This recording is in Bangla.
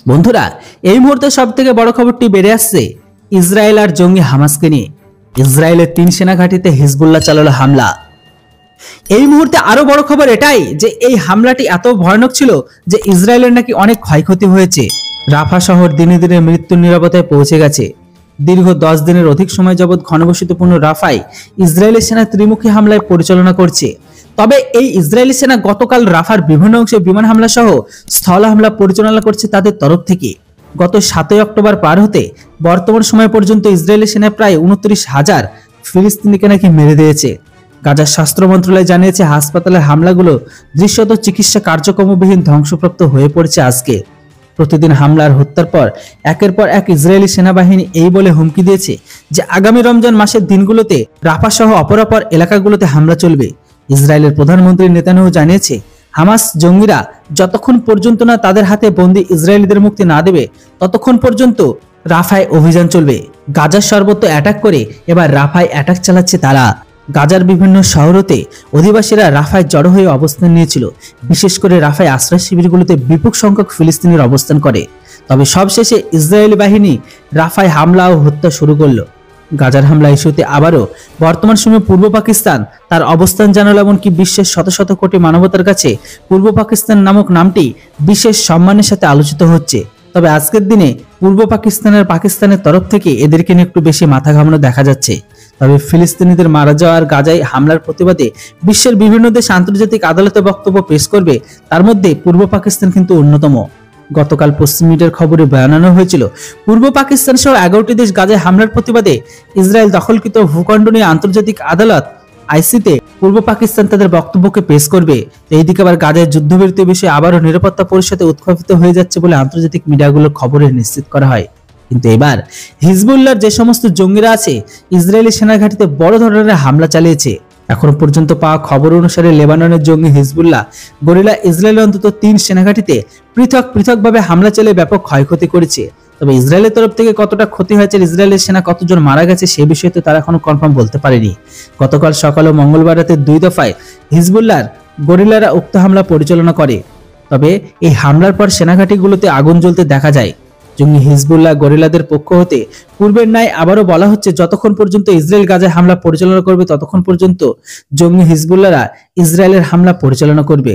বন্ধুরা, এই মুহূর্তে সবথেকে বড় খবরটি বেরিয়ে আসছে ইসরায়েল আর জঙ্গি হামাসকে নিয়ে। ইসরায়েলের 3 সেনা ঘাঁটিতে হিজবুল্লাহ চালালো হামলা। এই মুহূর্তে আরো বড় খবর এটাই যে এই হামলাটি এত ভয়ানক ছিল যে ইসরায়েলের নাকি অনেক ক্ষয়ক্ষতি হয়েছে। রাফা শহর দিনে দিনে মৃত্যুর নীরবতায় পৌঁছে গেছে। দীর্ঘ 10 দিনের অধিক সময় যাবৎ ঘনবসতিপূর্ণ রাফায় ইসরায়েলি সেনা ত্রিমুখী হামলায় পরিচালনা করছে। তবে এই ইসরায়েলি সেনা গতকাল রাফার বিভিন্ন অংশে বিমান হামলা সহ স্থল হামলা পরিচালনা করছে তাদের তরফ থেকে। গত 7 অক্টোবর পার হতে বর্তমান সময় পর্যন্ত ইসরায়েলি সেনা প্রায় 29,000 ফিলিস্তিনিকে নাকি মেরে দিয়েছে। গাজার স্বাস্থ্য মন্ত্রণালয় জানিয়েছে হাসপাতালের হামলাগুলো দৃশ্যত চিকিৎসা কার্যক্রমবিহীন ধ্বংসপ্রাপ্ত হয়ে পড়েছে। আজকে প্রতিদিন হামলার হত্যার পর একের পর এক ইসরায়েলি সেনাবাহিনী এই বলে হুমকি দিয়েছে যে আগামী রমজান মাসের দিনগুলোতে রাফা সহ অপরাপর এলাকাগুলোতে হামলা চলবে। ইসরায়েলের প্রধানমন্ত্রী নেতানিয়াহু জানিয়েছে হামাস জঙ্গিরা যতক্ষণ পর্যন্ত না তাদের হাতে বন্দী ইসরায়েলিদের মুক্তি না দেবে ততক্ষণ পর্যন্ত রাফায় অভিযান চলবে। গাজার সর্বত্র অ্যাটাক করে এবার রাফায় অ্যাটাক চালাচ্ছে তারা। গাজার বিভিন্ন শহরতে অধিবাসীরা রাফায় জড়ো হয়ে অবস্থান নিয়েছিল। বিশেষ করে রাফায় আশ্রয় শিবিরগুলোতে ব্যাপক সংখ্যক ফিলিস্তিনির অবস্থান করে। তবে সবশেষে ইসরায়েলি বাহিনী রাফায় হামলা ও হত্যা শুরু করলো। গাজার হামলা ইস্যুতে আবারও বর্তমান সময়ে পূর্ব পাকিস্তান তার অবস্থান জানালো, এমনকি বিশ্বের শত শত কোটি মানবতার কাছে পূর্ব পাকিস্তান নামক নামটি বিশেষ সম্মানের সাথে আলোচিত হচ্ছে। তবে আজকের দিনে পূর্ব পাকিস্তানের তরফ থেকে এদেরকে নিয়ে একটু বেশি মাথা ঘামানো দেখা যাচ্ছে। তবে ফিলিস্তিনিদের মারা যাওয়ার গাজায় হামলার প্রতিবাদে বিশ্বের বিভিন্ন দেশ আন্তর্জাতিক আদালতে বক্তব্য পেশ করবে, তার মধ্যে পূর্ব পাকিস্তান কিন্তু অন্যতম। গতকাল পশ্চিম মিডিয়ার খবরে জানানো হয়েছিল পূর্ব পাকিস্তান সহ 11টি দেশ গাজায় হামলার প্রতিবাদে ইসরায়েল দখলকৃত ভূখণ্ড নিয়ে আন্তর্জাতিক আদালত আইসিতে পূর্ব পাকিস্তান তাদের বক্তব্যকে পেশ করবে। এইদিকে আবার গাজায় যুদ্ধবিরতির বিষয়ে আবারও নিরাপত্তা পরিষদে উত্থাপিত হয়ে যাচ্ছে বলে আন্তর্জাতিক মিডিয়াগুলোর খবরে নিশ্চিত করা হয়। কিন্তু এবার হিজবুল্লাহর যে সমস্ত জঙ্গিরা আছে ইসরায়েলি সেনাঘাঁটিতে বড় ধরনের হামলা চালিয়েছে। এখনো পর্যন্ত পাওয়া খবর অনুসারে লেবাননের জঙ্গি হিজবুল্লাহ গরিলা ইসরায়েলের অন্তত 3 সেনাঘাঁটিতে পৃথকভাবে হামলা চালিয়ে ব্যাপক ক্ষয়ক্ষতি করেছে। তবে ইসরায়েলের তরফ থেকে কতটা ক্ষতি হয়েছে, ইসরায়েলের সেনা কতজন মারা গেছে সে বিষয়ে তো তারা এখনো কনফার্ম বলতে পারেনি। গতকাল সকাল ও মঙ্গলবার রাতে 2 দফায় হিজবুল্লাহর গরিলারা উক্ত হামলা পরিচালনা করে। তবে এই হামলার পর সেনাঘাঁটিগুলোতে আগুন জ্বলতে দেখা যায়। জঙ্গি হিজবুল্লাহ গরিলাদের পক্ষ হতে পূর্বের ন্যায় আবারও বলা হচ্ছে যতক্ষণ পর্যন্ত ইসরায়েল গাজায় হামলা পরিচালনা করবে ততক্ষণ পর্যন্ত জঙ্গি হিজবুল্লাহরা ইসরায়েলের হামলা পরিচালনা করবে।